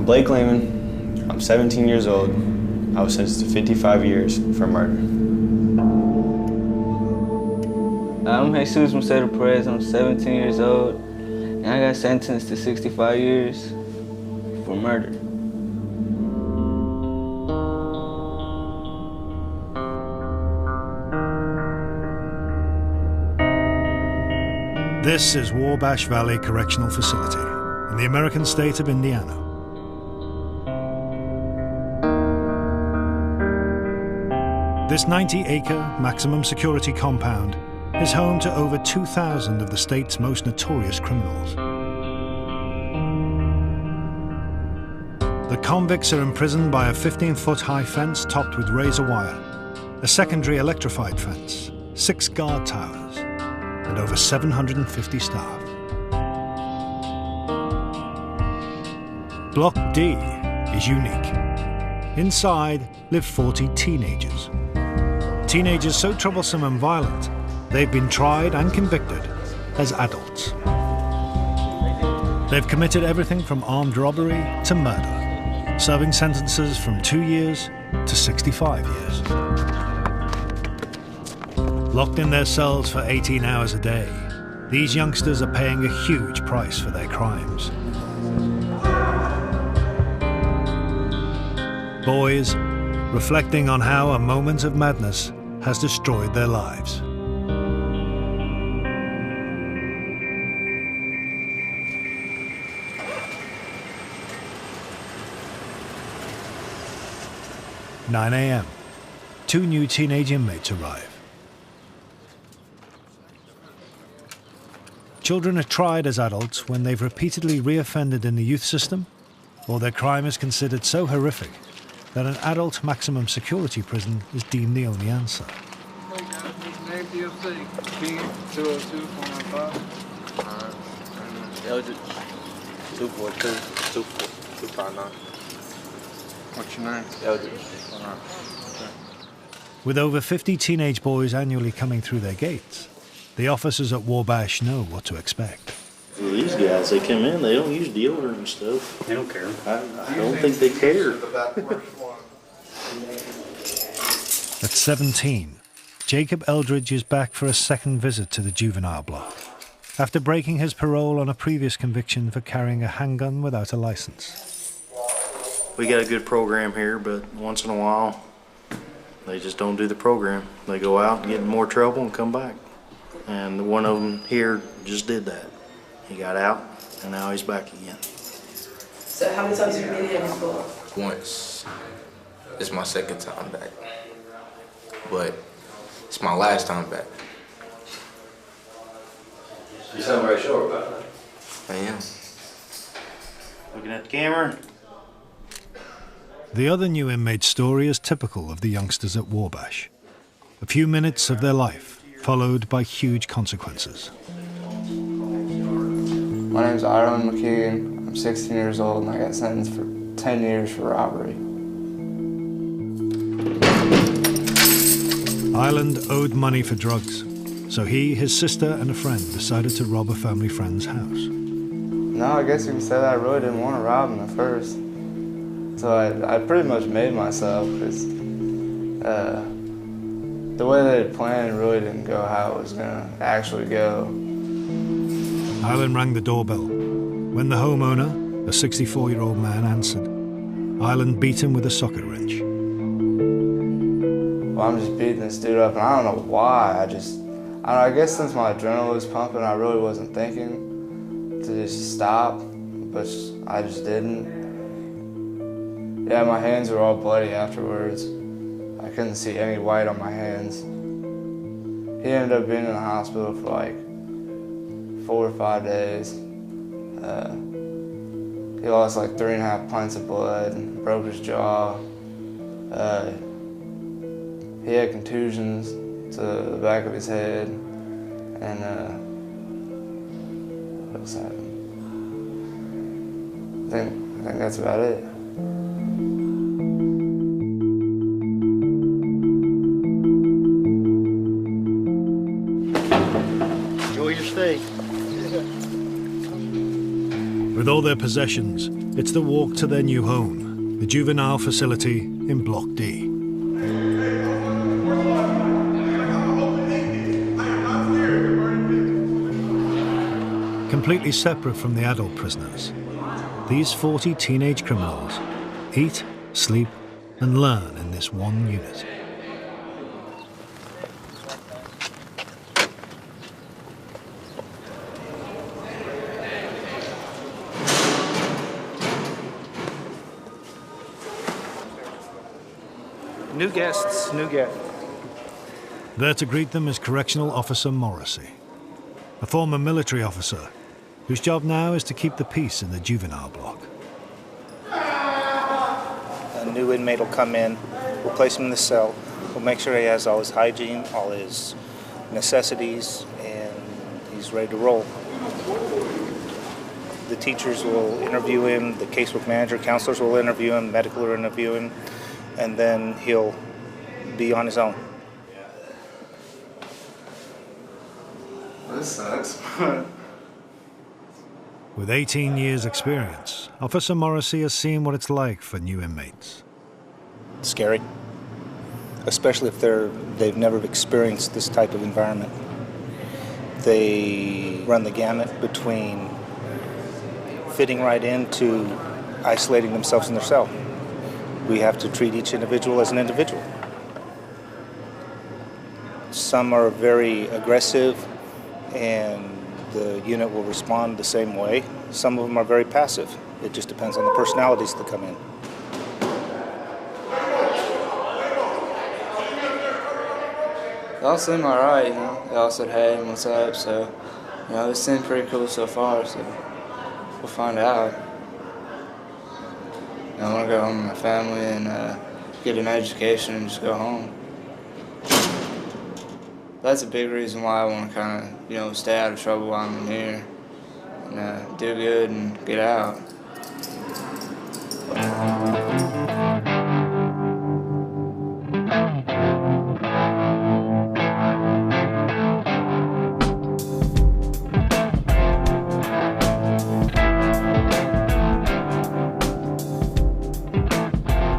I'm Blake Lehman. I'm 17 years old. I was sentenced to 55 years for murder. I'm Jesus Macedo Perez. I'm 17 years old, and I got sentenced to 65 years for murder. This is Wabash Valley Correctional Facility in the American state of Indiana. This 90-acre maximum security compound is home to over 2,000 of the state's most notorious criminals. The convicts are imprisoned by a 15-foot high fence topped with razor wire, a secondary electrified fence, 6 guard towers, and over 750 staff. Block D is unique. Inside live 40 teenagers. Teenagers so troublesome and violent, they've been tried and convicted as adults. They've committed everything from armed robbery to murder, serving sentences from 2 years to 65 years. Locked in their cells for 18 hours a day, these youngsters are paying a huge price for their crimes. Boys reflecting on how a moment of madness has destroyed their lives. – 9 a.m. 2 new teenage inmates arrive. Children are tried as adults when they've repeatedly reoffended in the youth system, or their crime is considered so horrific that an adult maximum security prison is deemed the only answer. Eldridge, 242-259. What's your name? Eldridge. With over 50 teenage boys annually coming through their gates, the officers at Wabash know what to expect. For these guys, they come in, they don't use deodorant and stuff. They don't care. I don't think they care. At 17, Jacob Eldridge is back for a second visit to the juvenile block, after breaking his parole on a previous conviction for carrying a handgun without a license. We got a good program here, but once in a while, they just don't do the program. They go out and get in more trouble and come back. And one of them here just did that. He got out, and now he's back again. So how many times have you been here before? Once. It's my second time back. But it's my last time back. You sound very sure about that. I am. Looking at the camera. The other new inmate's story is typical of the youngsters at Wabash. A few minutes of their life, followed by huge consequences. My name's Ireland McKeegan. I'm 16 years old and I got sentenced for 10 years for robbery. Ireland owed money for drugs, so he, his sister and a friend decided to rob a family friend's house. No, I guess you could say that I really didn't want to rob him at first. So I pretty much made myself because the way they had planned really didn't go how it was going to actually go. Ireland rang the doorbell. When the homeowner, a 64-year-old man, answered, Ireland beat him with a socket wrench. Well, I'm just beating this dude up, and I don't know why. I guess since my adrenaline was pumping, I really wasn't thinking to just stop, but I just didn't. Yeah, my hands were all bloody afterwards. I couldn't see any white on my hands. He ended up being in the hospital for like 4 or 5 days. He lost like 3.5 pints of blood and broke his jaw. He had contusions to the back of his head, and what else happened? I think that's about it. Enjoy your stay. With all their possessions, It's the walk to their new home, the juvenile facility in Block D. Completely separate from the adult prisoners, these 40 teenage criminals eat, sleep, and learn in this one unit. New guests, new guests. There to greet them is Correctional Officer Morrissey, a former military officer whose job now is to keep the peace in the juvenile block. A new inmate will come in, we'll place him in the cell, we'll make sure he has all his hygiene, all his necessities, and he's ready to roll. The teachers will interview him, the casework manager, counselors will interview him, medical will interview him, and then he'll be on his own. This sucks. With 18 years' experience, Officer Morrissey has seen what it's like for new inmates. Scary, especially if they've never experienced this type of environment. They run the gamut between fitting right into isolating themselves in their cell. We have to treat each individual as an individual. Some are very aggressive and the unit will respond the same way. Some of them are very passive. It just depends on the personalities that come in. They all seem alright, you know. They all said hey and what's up, so you know, it seemed pretty cool so far, so we'll find out. I want to go home with my family and get an education and just go home. That's a big reason why I want to kind of, you know, stay out of trouble while I'm in here and do good and get out.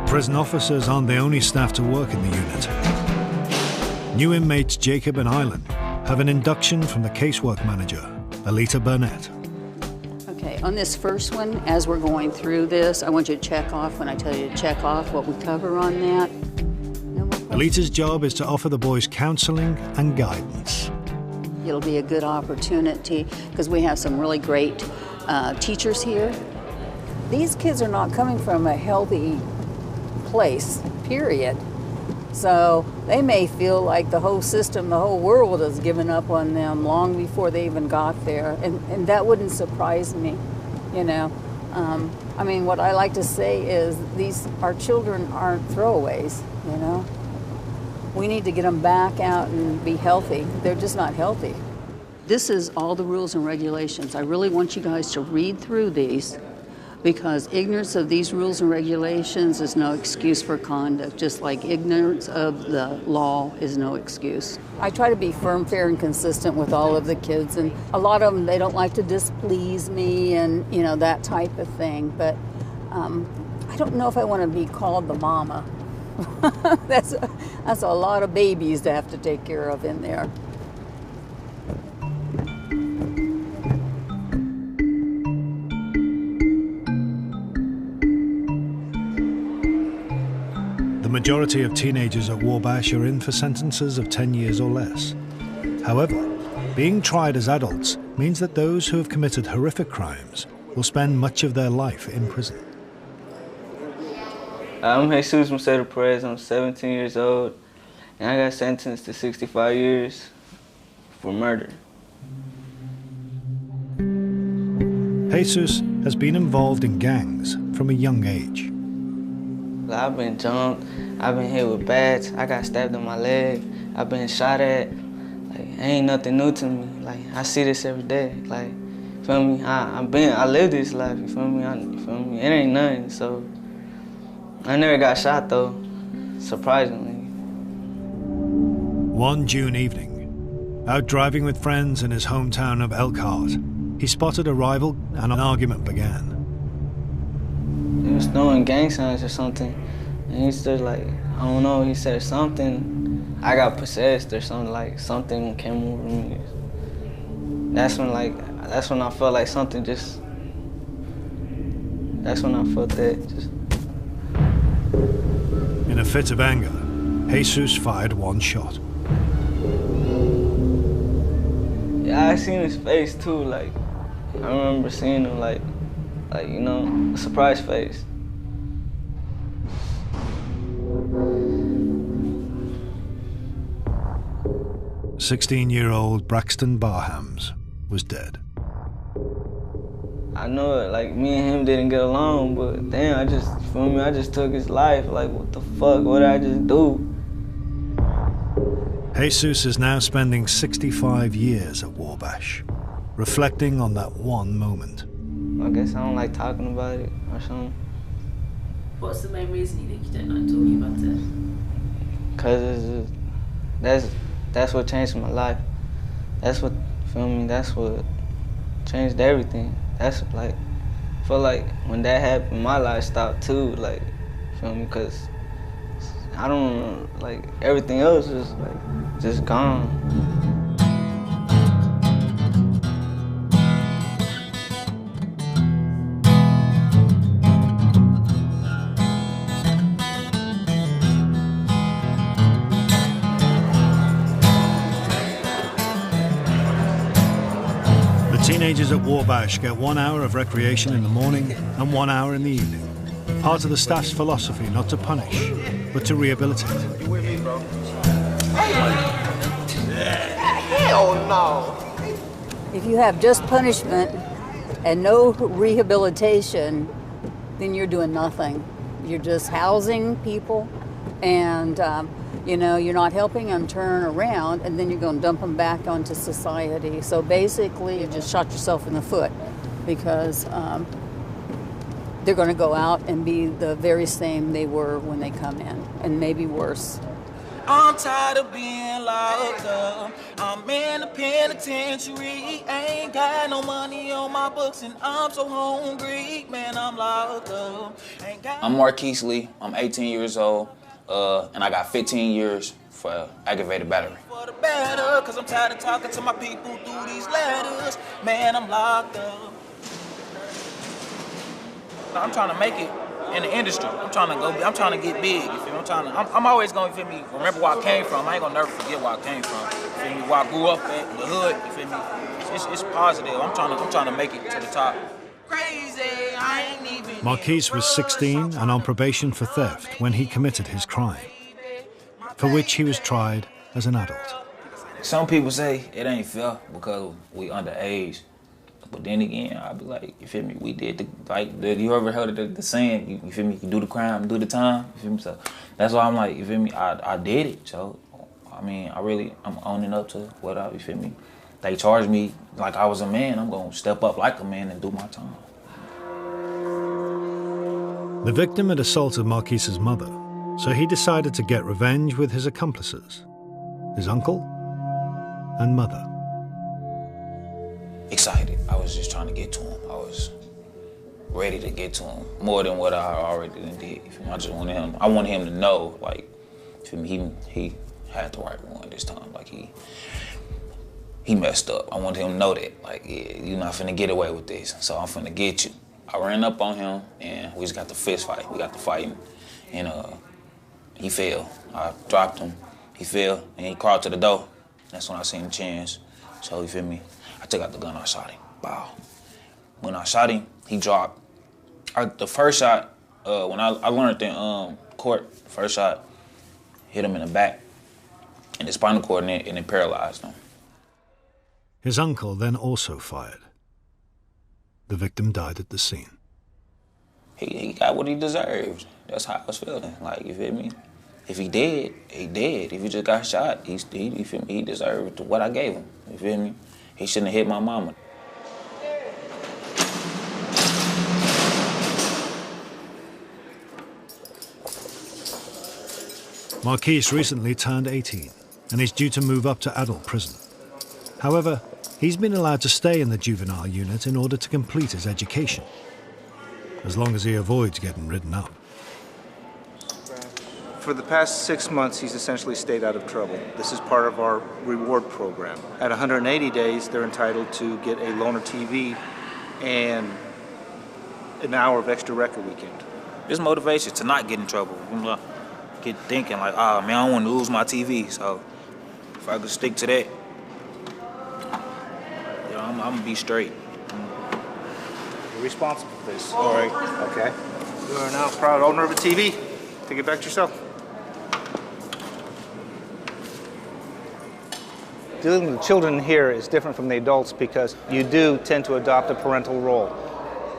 Prison officers aren't the only staff to work in the unit. New inmates Jacob and Island have an induction from the casework manager, Alita Burnett. Okay, on this first one, as we're going through this, I want you to check off when I tell you to check off what we cover on that. Alita's job is to offer the boys counseling and guidance. It'll be a good opportunity because we have some really great teachers here. These kids are not coming from a healthy place, period. So they may feel like the whole system, the whole world has given up on them long before they even got there. And that wouldn't surprise me, you know. I mean, what I like to say is our children aren't throwaways, you know. We need to get them back out and be healthy. They're just not healthy. This is all the rules and regulations. I really want you guys to read through these, because ignorance of these rules and regulations is no excuse for conduct, just like ignorance of the law is no excuse. I try to be firm, fair, and consistent with all of the kids, and a lot of them, they don't like to displease me and, you know, that type of thing, but I don't know if I want to be called the mama. That's a lot of babies to have to take care of in there. The majority of teenagers at Wabash are in for sentences of 10 years or less. However, being tried as adults means that those who have committed horrific crimes will spend much of their life in prison. I'm Jesus Macedo Perez. I'm 17 years old, and I got sentenced to 65 years for murder. Jesus has been involved in gangs from a young age. I've been jumped, I've been hit with bats, I got stabbed in my leg, I've been shot at. Like, ain't nothing new to me. Like, I see this every day. Like, you feel me? I live this life, you feel me? You feel me? It ain't nothing, so. I never got shot though, surprisingly. One June evening, out driving with friends in his hometown of Elkhart, he spotted a rival and an argument began. he was throwing gang signs or something. And he said like, I don't know, he said something, I got possessed or something, like something came over me. That's when I felt like something just, that's when I felt that just. In a fit of anger, Jesus fired one shot. Yeah, I seen his face too, like, I remember seeing him like, you know, a surprise face. "16-year-old Braxton Barhams was dead. I know it, like, me and him didn't get along, but damn, I just took his life. Like, what the fuck, what did I just do? Jesus is now spending 65 years at Wabash, reflecting on that one moment. I guess I don't like talking about it or something. What's the main reason you think you don't like talking about it? Cause it's just, that's what changed my life. That's what, feel me, that's what changed everything. That's like, I feel like when that happened, my life stopped too, like, feel me, cause I don't, like, everything else is like, just gone. Teenagers at Wabash get 1 hour of recreation in the morning and 1 hour in the evening. Part of the staff's philosophy not to punish, but to rehabilitate. You with me, bro? Hell no! If you have just punishment and no rehabilitation, then you're doing nothing. You're just housing people, and you know, you're not helping them turn around, and then you're going to dump them back onto society. So basically, you just shot yourself in the foot, because they're going to go out and be the very same they were when they come in, and maybe worse. I'm tired of being locked up. I'm in the penitentiary. Ain't got no money on my books, and I'm so hungry. Man, I'm locked up. I'm Marquise Lee. I'm 18 years old. And I got 15 years for aggravated battery. For the better, cause I'm tired of talking to my people through these letters. Man, I'm locked up. I'm trying to make it in the industry. I'm trying to get big. You feel me? I'm always gonna, you feel me, remember where I came from. I ain't gonna never forget where I came from. You feel me? Where I grew up at, the hood, you feel me? It's positive. I'm trying to make it to the top. Crazy, I ain't even. Marquise was 16 and on probation for theft when he committed his crime, for which he was tried as an adult. Some people say it ain't fair because we underage. But then again, I'll be like, you feel me, we did you ever heard of the saying, you feel me, you do the crime, do the time, you feel me? So that's why I'm like, you feel me, I did it. So, I mean, I'm owning up to what you feel me? They charged me like I was a man, I'm gonna step up like a man and do my time. The victim had assaulted Marquise's mother, so he decided to get revenge with his accomplices, his uncle and mother. Excited. I was just trying to get to him. I was ready to get to him more than what I already did. I just wanted him. I wanted him to know, like, he had the right one this time. Like he messed up. I wanted him to know that, like, yeah, you're not finna get away with this. So I'm finna get you. I ran up on him and we just got the fist fight. We got the fighting, and he fell. I dropped him. He fell and he crawled to the door. That's when I seen the chance. So you feel me? I took out the gun, I shot him. Wow. When I shot him, he dropped. The first shot, when I learned in court, the first shot hit him in the back, in the spinal cord, and it paralyzed him. His uncle then also fired. The victim died at the scene. He got what he deserved. That's how I was feeling. Like, you feel me? If he dead, he dead. If he just got shot, you feel me? He deserved what I gave him. You feel me? He shouldn't have hit my mama. Marquise recently turned 18 and is due to move up to adult prison. However, he's been allowed to stay in the juvenile unit in order to complete his education. as long as he avoids getting written up. For the past 6 months, he's essentially stayed out of trouble. This is part of our reward program. At 180 days, they're entitled to get a loaner TV and an hour of extra record weekend. This motivation to not get in trouble. Get thinking like, oh man, I don't want to lose my TV. So if I could stick to that, I'm gonna be straight. You're responsible for this. All right. Okay. You are now proud owner of a TV. Take it back to yourself. Dealing with children here is different from the adults because you do tend to adopt a parental role.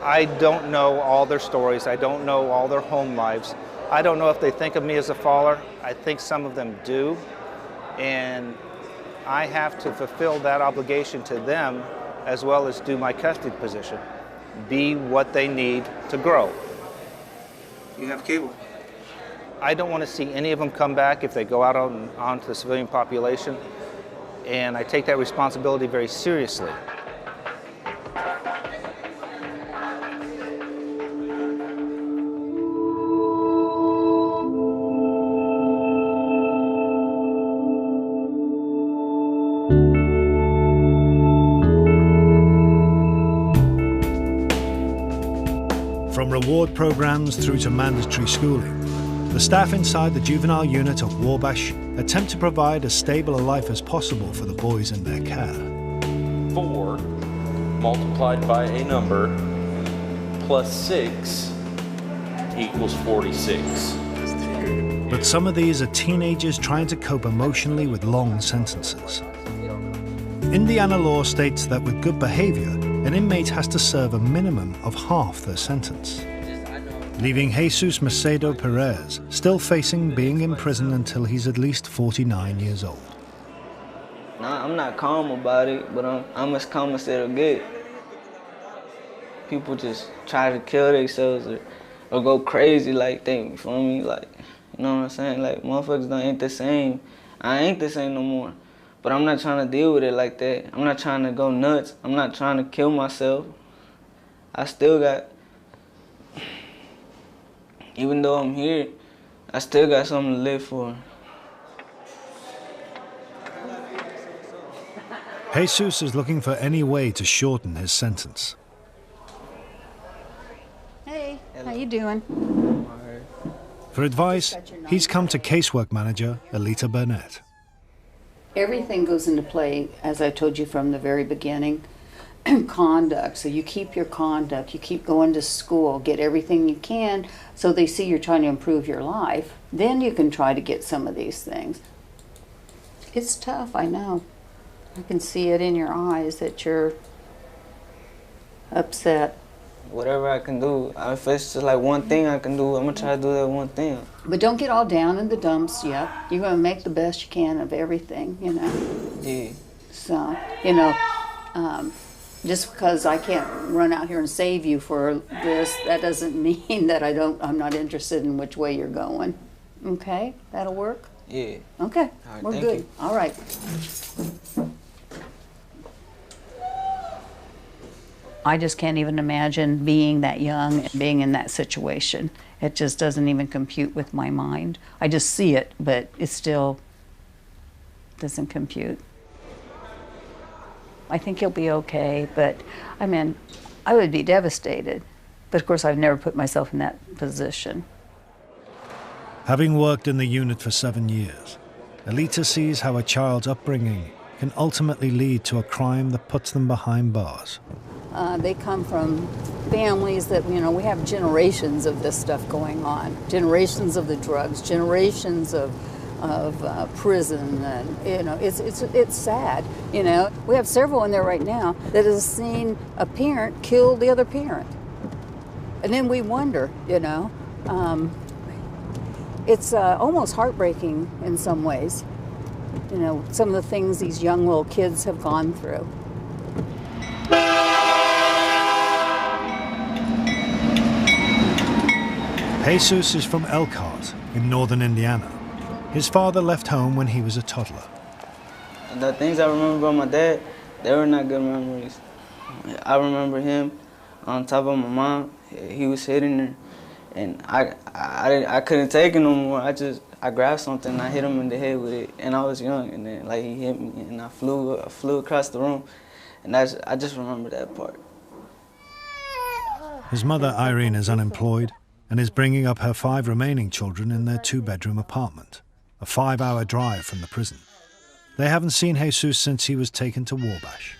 I don't know all their stories. I don't know all their home lives. I don't know if they think of me as a father. I think some of them do. And I have to fulfill that obligation to them as well as do my custody position. Be what they need to grow. You have cable. I don't want to see any of them come back if they go out onto the civilian population. And I take that responsibility very seriously. From reward programs through to mandatory schooling, the staff inside the juvenile unit of Wabash attempt to provide as stable a life as possible for the boys in their care. 4 multiplied by a number plus 6 equals 46. But some of these are teenagers trying to cope emotionally with long sentences. Indiana law states that with good behavior, an inmate has to serve a minimum of half their sentence, leaving Jesus Macedo Perez still facing being in prison until he's at least 49 years old. Nah, I'm not calm about it, but I'm as calm as it'll get. People just try to kill themselves or go crazy like that, you feel me? Like, you know what I'm saying? Like, motherfuckers ain't the same. I ain't the same no more. But I'm not trying to deal with it like that. I'm not trying to go nuts. I'm not trying to kill myself. I still got, even though I'm here, I still got something to live for. Jesus is looking for any way to shorten his sentence. Hey, how you doing? For advice, he's come to casework manager Alita Burnett. Everything goes into play, as I told you from the very beginning. Conduct, so you keep your conduct, you keep going to school, get everything you can so they see you're trying to improve your life. Then you can try to get some of these things. It's tough, I know. I can see it in your eyes that you're upset. Whatever I can do, if it's just like one thing I can do, I'm gonna try to do that one thing. But don't get all down in the dumps yet. You're gonna make the best you can of everything, you know. Yeah. So, you know, just because I can't run out here and save you for this, that doesn't mean that I'm not interested in which way you're going. Okay, that'll work? Yeah. Okay, all right, we're thank good. you. All right. I just can't even imagine being that young and being in that situation. It just doesn't even compute with my mind. I just see it, but it still doesn't compute. I think he'll be okay, but I mean, I would be devastated. But of course, I've never put myself in that position. Having worked in the unit for 7 years, Alita sees how a child's upbringing can ultimately lead to a crime that puts them behind bars. They come from families that, you know, we have generations of this stuff going on. Generations of the drugs, generations of prison, and, you know, it's sad, you know. We have several in there right now that has seen a parent kill the other parent. And then we wonder, you know, it's almost heartbreaking in some ways, you know, some of the things these young little kids have gone through. Jesus is from Elkhart in northern Indiana. His father left home when he was a toddler. The things I remember about my dad, they were not good memories. I remember him on top of my mom. He was hitting her, and I couldn't take it no more. I grabbed something and I hit him in the head with it, and I was young, and then like he hit me, and I flew across the room, and I just remember that part. His mother, Irene, is unemployed and is bringing up her 5 remaining children in their 2-bedroom apartment, a 5-hour drive from the prison. They haven't seen Jesus since he was taken to Wabash.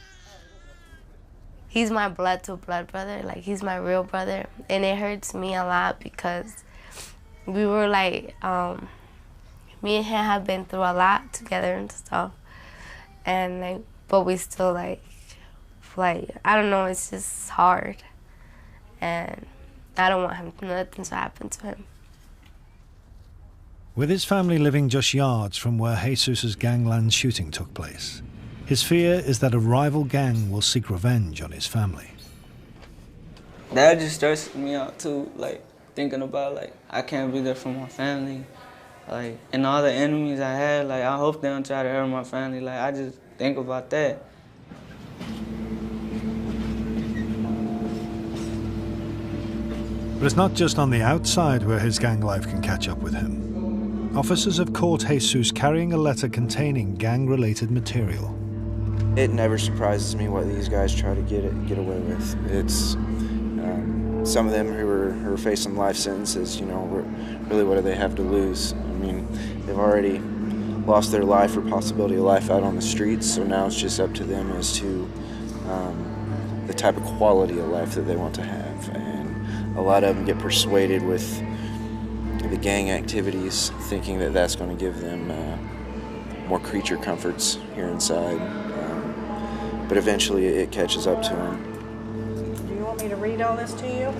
He's my blood-to-blood brother, like he's my real brother, and it hurts me a lot because we were like, me and him have been through a lot together and stuff, and like, but we still like I don't know, it's just hard, and I don't want nothing to happen to him. With his family living just yards from where Jesus' gangland shooting took place, his fear is that a rival gang will seek revenge on his family. That just stresses me out too, like thinking about like I can't be there for my family, like, and all the enemies I had, like I hope they don't try to hurt my family. Like I just think about that. But it's not just on the outside where his gang life can catch up with him. Officers have caught Jesus carrying a letter containing gang-related material. It never surprises me what these guys try to get away with. It's some of them who are facing life sentences, you know, really what do they have to lose? I mean, they've already lost their life or possibility of life out on the streets, so now it's just up to them as to the type of quality of life that they want to have. And a lot of them get persuaded with the gang activities, thinking that that's going to give them more creature comforts here inside. But eventually it catches up to them. Do you want me to read all this to you?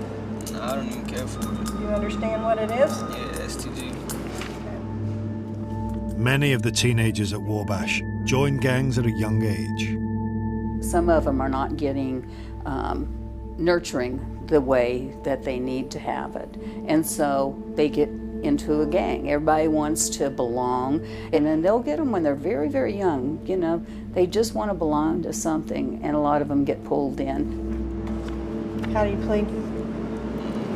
No, I don't even care for it. Do you understand what it is? Yeah, STG. Many of the teenagers at Wabash joined gangs at a young age. Some of them are not getting nurturing the way that they need to have it. And so they get into a gang. Everybody wants to belong, and then they'll get them when they're very, very young. You know, they just want to belong to something, and a lot of them get pulled in. How do you plead?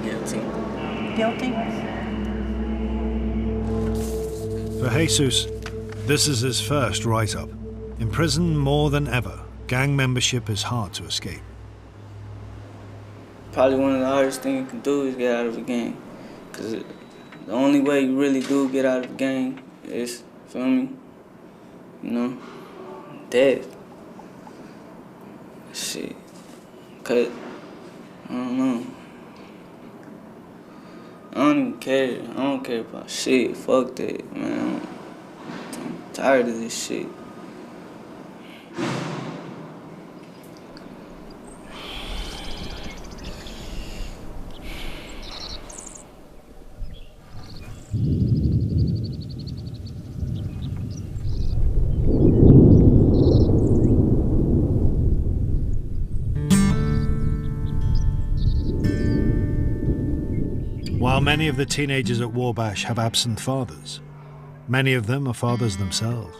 Guilty. Guilty? For Jesus, this is his first write-up. In prison more than ever, gang membership is hard to escape. Probably one of the hardest things you can do is get out of a gang, because the only way you really do get out of a gang is, feel me, you know, death. Shit. Cause, I don't know. I don't even care. I don't care about shit. Fuck that, man. I'm tired of this shit. While many of the teenagers at Wabash have absent fathers, many of them are fathers themselves.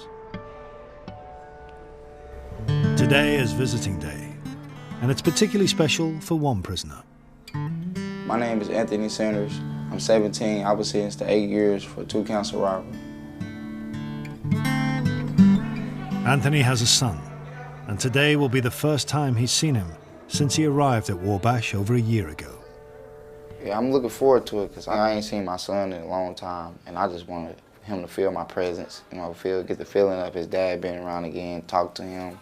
Today is visiting day, and it's particularly special for one prisoner. My name is Anthony Sanders. I'm 17. I was sentenced to 8 years for 2 counts of robbery. Anthony has a son, and today will be the first time he's seen him since he arrived at Wabash over a year ago. Yeah, I'm looking forward to it because I ain't seen my son in a long time, and I just wanted him to feel my presence, you know, get the feeling of his dad being around again, talk to him.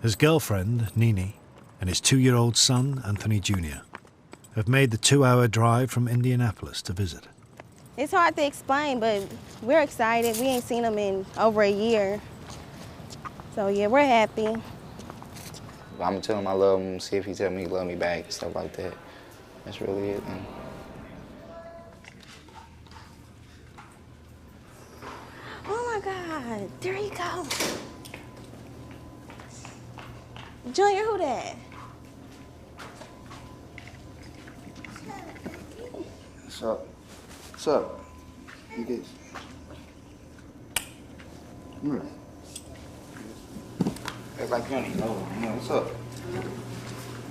His girlfriend, Nini, and his 2-year-old son, Anthony Jr., have made the 2-hour drive from Indianapolis to visit. It's hard to explain, but we're excited. We ain't seen him in over a year. So yeah, we're happy. I'm gonna tell him I love him, see if he tell me he love me back, stuff like that. That's really it, man. Oh my God, there you go. Junior, who that? What's up? What's up? You get... Come here. Act like you don't even know. What's up?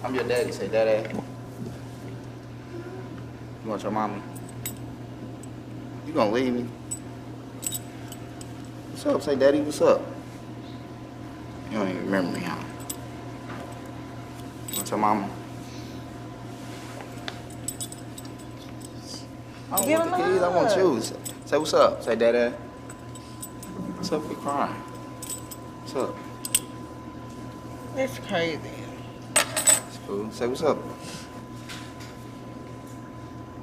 I'm your daddy. Say daddy. You want your mama? You gonna leave me? What's up? Say daddy, what's up? You don't even remember me, huh? You want your mama? I don't want the keys, I want you. Say what's up. Say daddy. What's up, you crying? What's up? It's crazy. It's cool. Say what's up.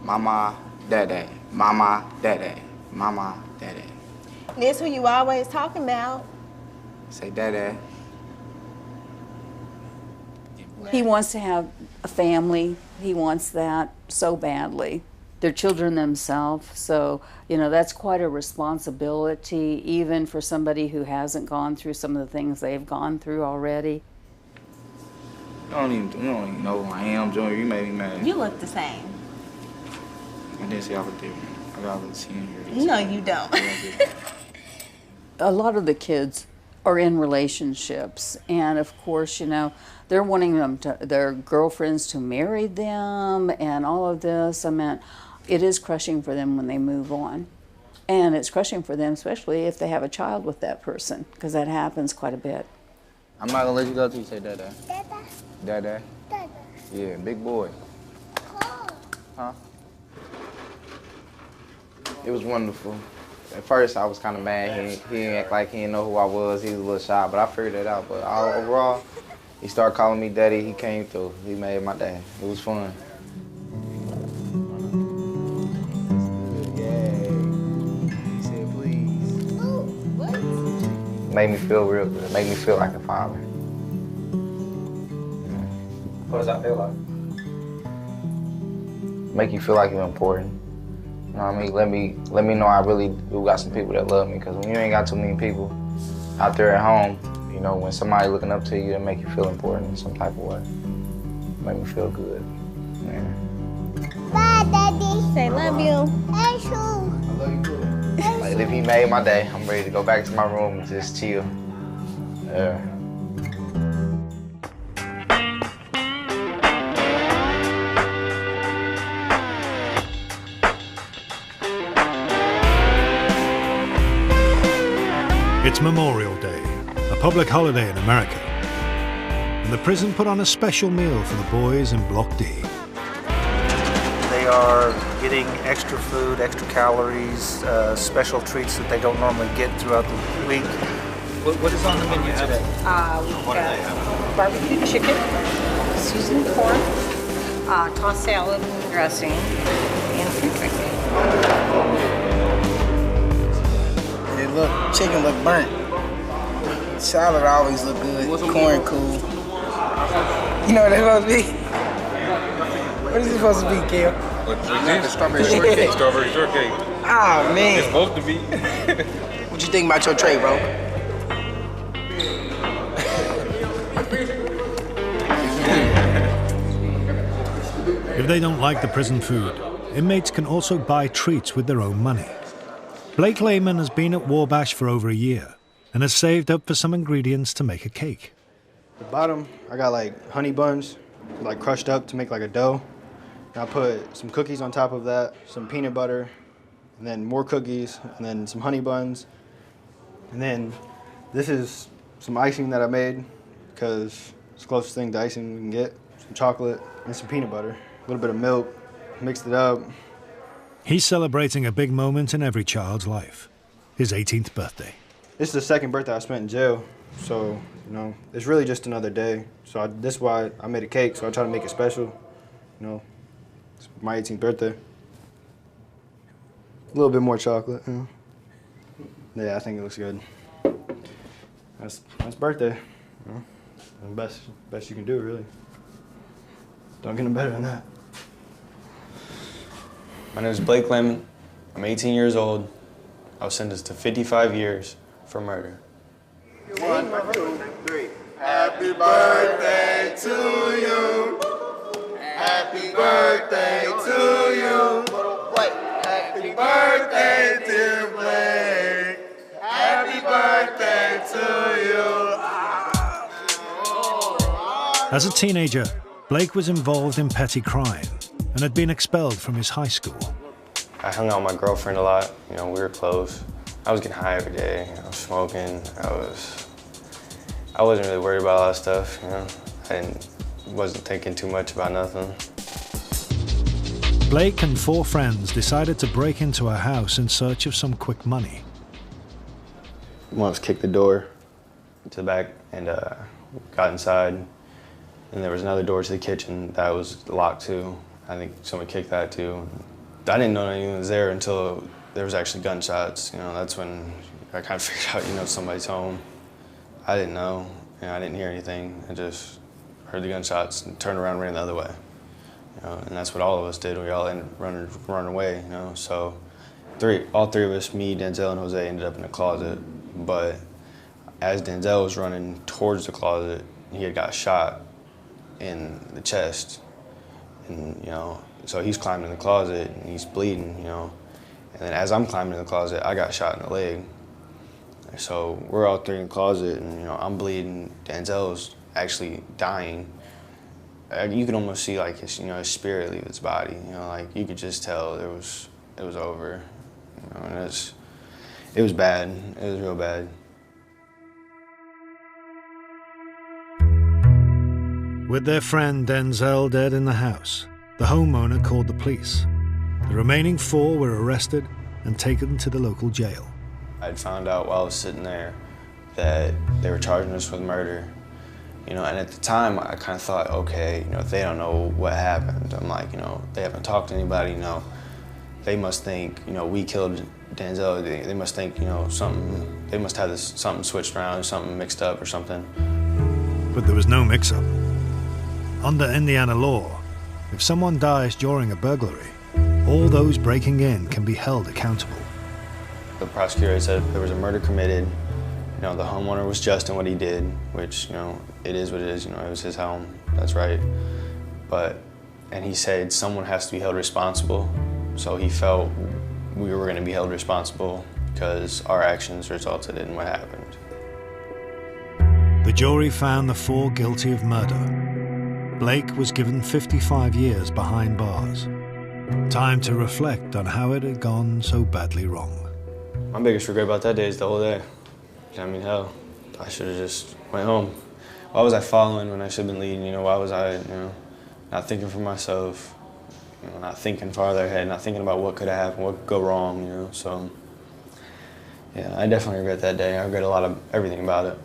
Mama, daddy. Mama, daddy. Mama, daddy. This who you always talking about. Say daddy. He wants to have a family. He wants that so badly. They're children themselves, so, you know, that's quite a responsibility, even for somebody who hasn't gone through some of the things they've gone through already. You don't even know who I am, Junior. You made me mad. You look the same. I didn't see y'all look different. I got a little senior. No, you don't. A lot of the kids are in relationships, and of course, you know, they're wanting them to, their girlfriends to marry them and all of this. I mean, it is crushing for them when they move on. And it's crushing for them, especially if they have a child with that person, because that happens quite a bit. I'm not gonna let you go till you say dada. Dada. Dada? Dada. Yeah, big boy. Huh? It was wonderful. At first, I was kind of mad. He didn't act like he didn't know who I was. He was a little shy, but I figured it out. But overall, he started calling me daddy. He came through. He made my day. It was fun. Made me feel real good. Made me feel like a father. What does that feel like? Make you feel like you're important. You know what I mean? Let me know I really do got some people that love me. Because when you ain't got too many people out there at home, you know, when somebody looking up to you, that make you feel important in some type of way. Make me feel good. Yeah. Bye, Daddy. Say love you. I love you too. Like, if he made my day, I'm ready to go back to my room and just chill. Yeah. It's Memorial Day, a public holiday in America. And the prison put on a special meal for the boys in Block D. They are getting extra food, extra calories, special treats that they don't normally get throughout the week. What is on the menu today? We've got barbecue chicken, seasoned corn, tossed salad and dressing, and fruit drink. Chicken look burnt. Salad always look good. Corn cool. You know what it's supposed to be? What is it supposed to be, Kale? The strawberry shortcake. Strawberry shortcake. Ah, man. It's supposed to be. What you think about your tray, bro? If they don't like the prison food, inmates can also buy treats with their own money. Blake Lehman has been at Wabash for over a year and has saved up for some ingredients to make a cake. The bottom, I got like honey buns, like crushed up to make like a dough. And I put some cookies on top of that, some peanut butter, and then more cookies, and then some honey buns. And then this is some icing that I made because it's the closest thing to icing we can get. Some chocolate and some peanut butter, a little bit of milk, mixed it up. He's celebrating a big moment in every child's life, his 18th birthday. This is the second birthday I spent in jail, so, you know, it's really just another day. So this is why I made a cake, so I try to make it special. You know, it's my 18th birthday. A little bit more chocolate, you know. Yeah, I think it looks good. That's birthday, you know. The best you can do, really. Don't get no better than that. My name is Blake Lehman. I'm 18 years old. I was sentenced to 55 years for murder. 1, 2, 3. Happy birthday to you. Happy birthday to you. Happy birthday, dear Blake. Happy birthday to you. As a teenager, Blake was involved in petty crime and had been expelled from his high school. I hung out with my girlfriend a lot. You know, we were close. I was getting high every day. I was smoking. I wasn't really worried about a lot of stuff. You know, wasn't thinking too much about nothing. Blake and 4 friends decided to break into a house in search of some quick money. One of us kicked the door to the back and got inside. And there was another door to the kitchen that was locked too. I think someone kicked that too. I didn't know anyone was there until there was actually gunshots. You know, that's when I kind of figured out, you know, somebody's home. I didn't know. You know, I didn't hear anything. I just heard the gunshots and turned around and ran the other way. You know, and that's what all of us did. We all ended up running away, you know. So all three of us, me, Denzel, and Jose, ended up in the closet. But as Denzel was running towards the closet, he had got shot in the chest. And, you know, so he's climbing in the closet and he's bleeding, you know. And then as I'm climbing in the closet, I got shot in the leg. So we're all three in the closet and, you know, I'm bleeding. Denzel's actually dying. You could almost see like his, you know, his spirit leave his body. You know, like you could just tell it was over. You know, and it was bad. It was real bad. With their friend Denzel dead in the house, the homeowner called the police. The remaining 4 were arrested and taken to the local jail. I'd found out while I was sitting there that they were charging us with murder. You know, and at the time I kind of thought, okay, you know, if they don't know what happened, I'm like, you know, they haven't talked to anybody, you know, they must think, you know, we killed Denzel. They must think, you know, they must have something switched around, something mixed up or something. But there was no mix-up. Under Indiana law, if someone dies during a burglary, all those breaking in can be held accountable. The prosecutor said there was a murder committed. You know, the homeowner was just in what he did, which, you know, it is what it is. You know, it was his home. That's right. And he said someone has to be held responsible. So he felt we were going to be held responsible because our actions resulted in what happened. The jury found the 4 guilty of murder. Blake was given 55 years behind bars. Time to reflect on how it had gone so badly wrong. My biggest regret about that day is the whole day. I mean, hell, I should have just went home. Why was I following when I should have been leading? You know, why was I, you know, not thinking for myself, you know, not thinking farther ahead, not thinking about what could have happened, what could go wrong, you know? So, yeah, I definitely regret that day. I regret a lot of everything about it.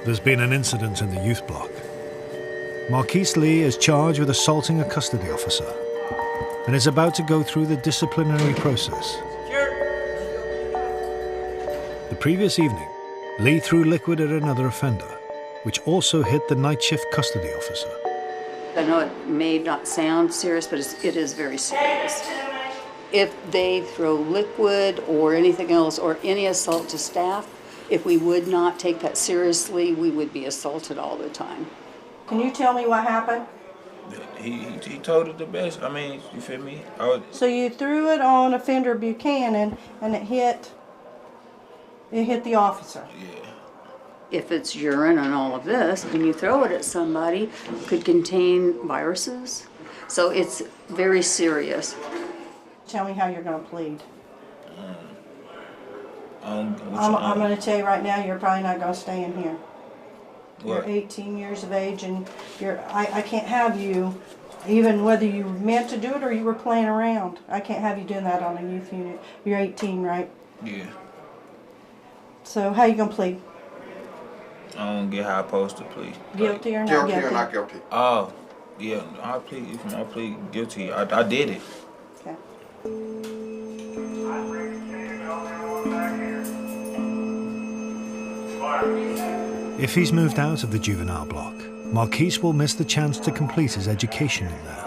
There's been an incident in the youth block. Marquise Lee is charged with assaulting a custody officer and is about to go through the disciplinary process. The previous evening, Lee threw liquid at another offender, which also hit the night shift custody officer. I know it may not sound serious, but it is very serious. If they throw liquid or anything else or any assault to staff, if we would not take that seriously, we would be assaulted all the time. Can you tell me what happened? He told it the best. I mean, you feel me? So you threw it on offender Buchanan and it hit the officer. Yeah. If it's urine and all of this, and you throw it at somebody, could contain viruses. So it's very serious. Tell me how you're going to plead. I'm going to tell you right now, you're probably not going to stay in here. What? You're 18 years of age, and I can't have you, even whether you meant to do it or you were playing around. I can't have you doing that on a youth unit. You're 18, right? Yeah. So how you going to plead? I don't get how I supposed to plead. Guilty or not guilty? Guilty or not guilty? Oh, yeah, I plead guilty. I did it. Okay. If he's moved out of the juvenile block, Marquise will miss the chance to complete his education in there.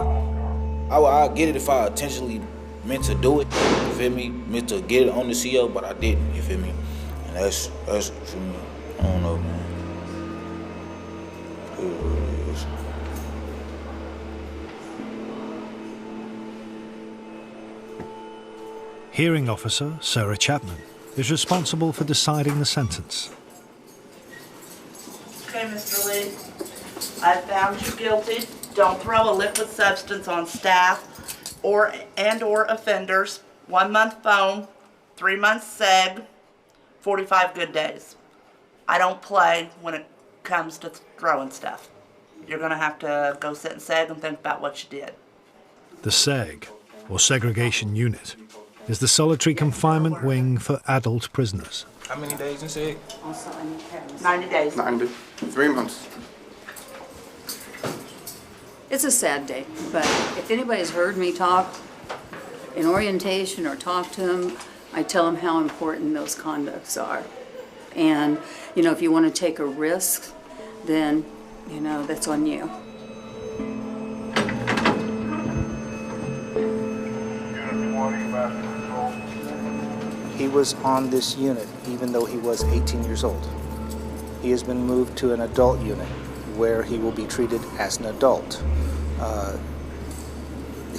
I'll get it if I intentionally meant to do it, you feel me? Meant to get it on the CO, but I didn't, you feel me? And that's for me. I don't know, man. Hearing officer Sarah Chapman is responsible for deciding the sentence. Okay, Mr. Lee, I found you guilty. Don't throw a liquid substance on staff or offenders. 1 month phone, 3 months seg, 45 good days. I don't play when it comes to throwing stuff. You're gonna have to go sit in seg and think about what you did. The SEG, or Segregation Unit, is the solitary confinement wing for adult prisoners. How many days in seg? 90 days. 90. 3 months. It's a sad day, but if anybody's heard me talk in orientation or talk to them, I tell them how important those conducts are. And, you know, if you want to take a risk, then, you know, that's on you. He was on this unit even though he was 18 years old. He has been moved to an adult unit where he will be treated as an adult.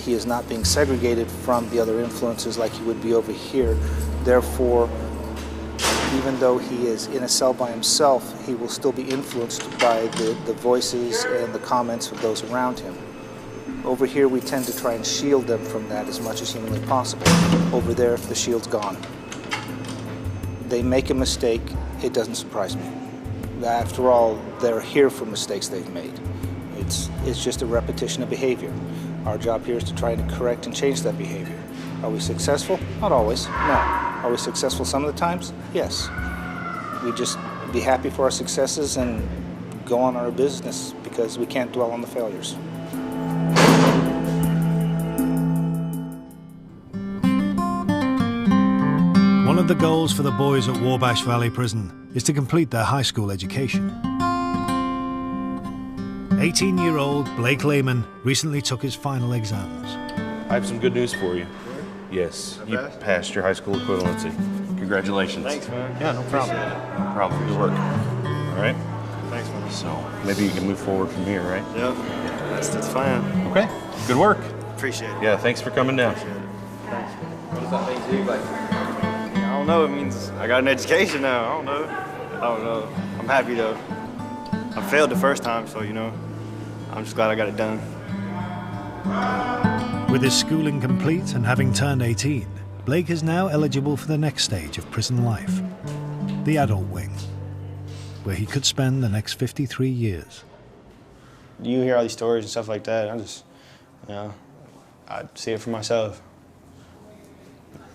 He is not being segregated from the other influences like he would be over here. Therefore, even though he is in a cell by himself, he will still be influenced by the voices and the comments of those around him. Over here, we tend to try and shield them from that as much as humanly possible. Over there, the shield's gone. They make a mistake, it doesn't surprise me. After all, they're here for mistakes they've made. It's just a repetition of behavior. Our job here is to try to correct and change that behavior. Are we successful? Not always, no. Are we successful some of the times? Yes. We just be happy for our successes and go on our business because we can't dwell on the failures. One of the goals for the boys at Wabash Valley Prison is to complete their high school education. 18-year-old Blake Lehman recently took his final exams. I have some good news for you. Yes, you passed your high school equivalency. Congratulations. Thanks, man. Yeah, no problem. No problem. Good work. All right? Thanks, man. So maybe you can move forward from here, right? Yep. That's fine. Okay. Good work. Appreciate it. Yeah, thanks for coming down. Thanks. What does that mean to you? Like, I don't know. It means I got an education now. I don't know. I'm happy though. I failed the first time, so, you know, I'm just glad I got it done. With his schooling complete and having turned 18, Blake is now eligible for the next stage of prison life, the adult wing, where he could spend the next 53 years. You hear all these stories and stuff like that, I just, you know, I see it for myself.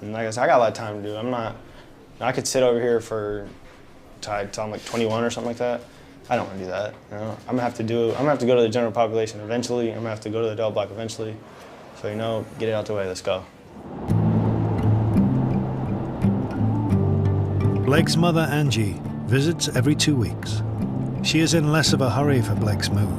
And like I said, I got a lot of time to do. I could sit over here till I'm like 21 or something like that. I don't want to do that. You know? I'm gonna have to go to the general population eventually. I'm gonna have to go to the adult block eventually. So, you know, get it out the way. Let's go. Blake's mother, Angie, visits every 2 weeks. She is in less of a hurry for Blake's move.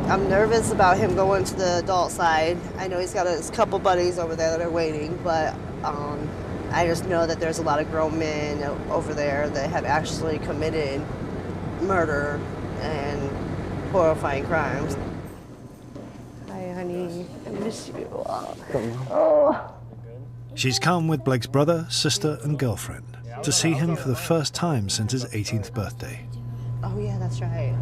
I'm nervous about him going to the adult side. I know he's got a couple buddies over there that are waiting, but I just know that there's a lot of grown men over there that have actually committed murder and horrifying crimes. Hi, honey. I miss you. Oh. She's come with Blake's brother, sister, and girlfriend to see him for the first time since his 18th birthday. Oh, yeah, that's right.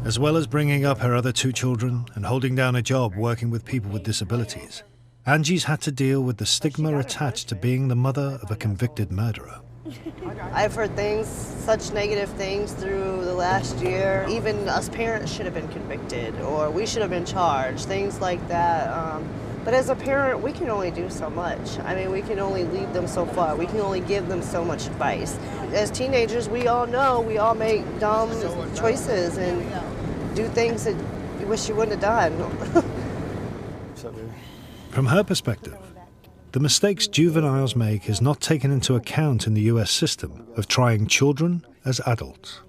As well as bringing up her other 2 children and holding down a job working with people with disabilities, Angie's had to deal with the stigma attached to being the mother of a convicted murderer. I've heard things, such negative things through the last year. Even us parents should have been convicted, or we should have been charged, things like that. But as a parent, we can only do so much. I mean, we can only lead them so far. We can only give them so much advice. As teenagers, we all know we all make dumb choices and do things that you wish you wouldn't have done. From her perspective, the mistakes juveniles make is not taken into account in the US system of trying children as adults.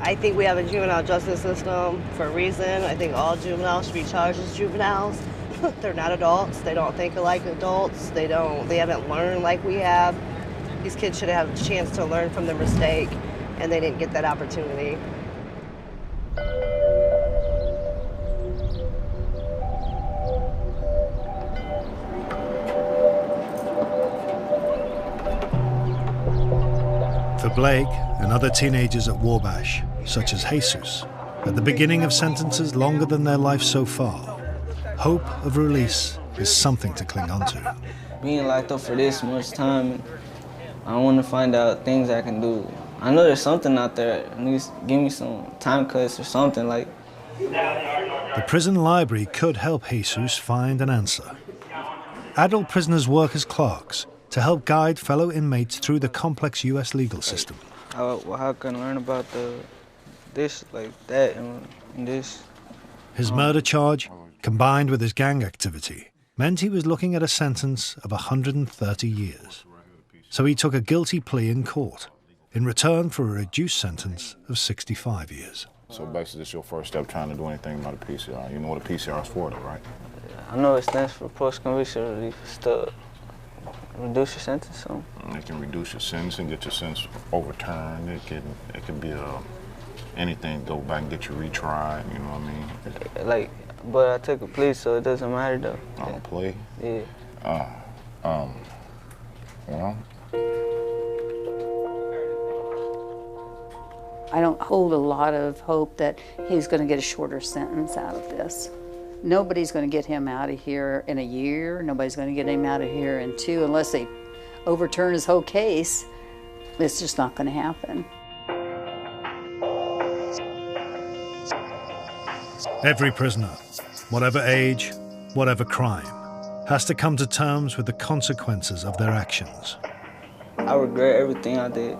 I think we have a juvenile justice system for a reason. I think all juveniles should be charged as juveniles. They're not adults. They don't think like adults. They haven't learned like we have. These kids should have a chance to learn from their mistake and they didn't get that opportunity. For Blake and other teenagers at Wabash, such as Jesus, at the beginning of sentences longer than their life so far, hope of release is something to cling on to. Being locked up for this much time, I want to find out things I can do. I know there's something out there. At least give me some time cuts or something like. The prison library could help Jesus find an answer. Adult prisoners work as clerks to help guide fellow inmates through the complex U.S. legal system. How can I learn about this, like that, and this? His murder charge, combined with his gang activity, meant he was looking at a sentence of 130 years. So he took a guilty plea in court, in return for a reduced sentence of 65 years. So basically, this is your first step trying to do anything about a PCR. You know what a PCR is for, though, right? I know it stands for post-conviction relief. It's to reduce your sentence, so. It can reduce your sentence and get your sentence overturned. It can be anything. Go back and get you retried. You know what I mean? But I took a plea, so it doesn't matter though. On a plea? Yeah. Well. I don't hold a lot of hope that he's going to get a shorter sentence out of this. Nobody's going to get him out of here in a year. Nobody's going to get him out of here in 2 unless they overturn his whole case. It's just not going to happen. Every prisoner, whatever age, whatever crime, has to come to terms with the consequences of their actions. I regret everything I did.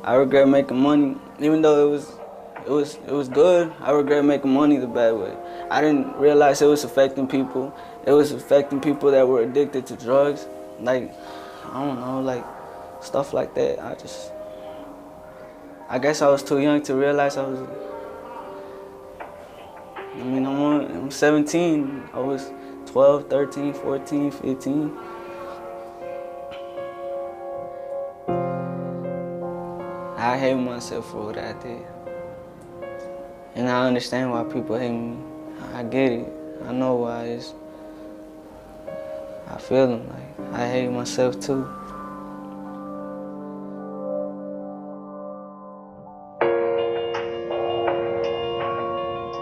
I regret making money, even though it was good. I regret making money the bad way. I didn't realize it was affecting people. It was affecting people that were addicted to drugs. Like, I don't know, like stuff like that. I guess I was too young to realize I'm 17. I was 12, 13, 14, 15. I hate myself for what I did. And I understand why people hate me. I get it. I know why I feel them. Like, I hate myself too.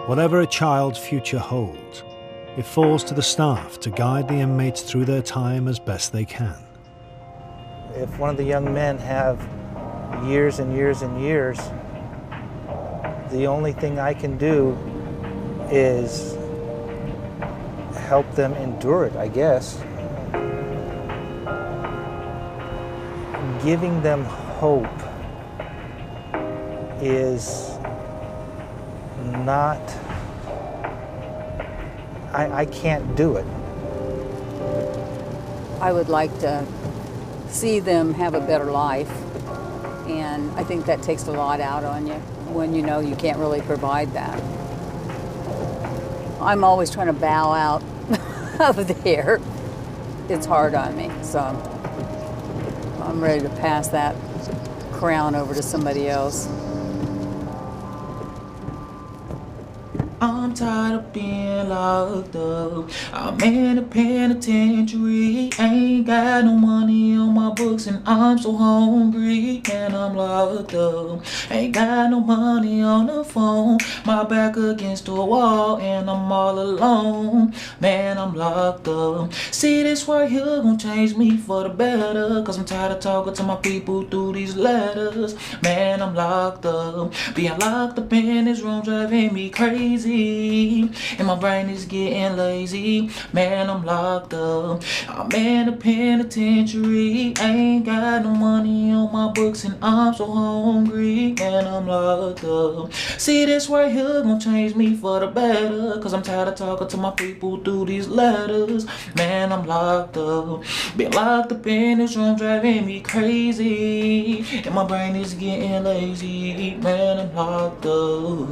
Whatever a child's future holds, it falls to the staff to guide the inmates through their time as best they can. If one of the young men have years and years and years, the only thing I can do is help them endure it, I guess. Giving them hope is not, I can't do it. I would like to see them have a better life, and I think that takes a lot out on you when you know you can't really provide that. I'm always trying to bow out of there. It's hard on me, so I'm ready to pass that crown over to somebody else. I'm tired of being locked up. I'm in a penitentiary. Ain't got no money on my books and I'm so hungry. And I'm locked up. Ain't got no money on the phone. My back against the wall and I'm all alone. Man, I'm locked up. See, this right here gon' change me for the better. Cause I'm tired of talking to my people through these letters. Man, I'm locked up. Being locked up in this room driving me crazy. And my brain is getting lazy. Man, I'm locked up. I'm in a penitentiary. Ain't got no money on my books and I'm so hungry. And I'm locked up. See, this right here gon' change me for the better. Cause I'm tired of talking to my people through these letters. Man, I'm locked up. Been locked up in this room driving me crazy. And my brain is getting lazy. Man, I'm locked up.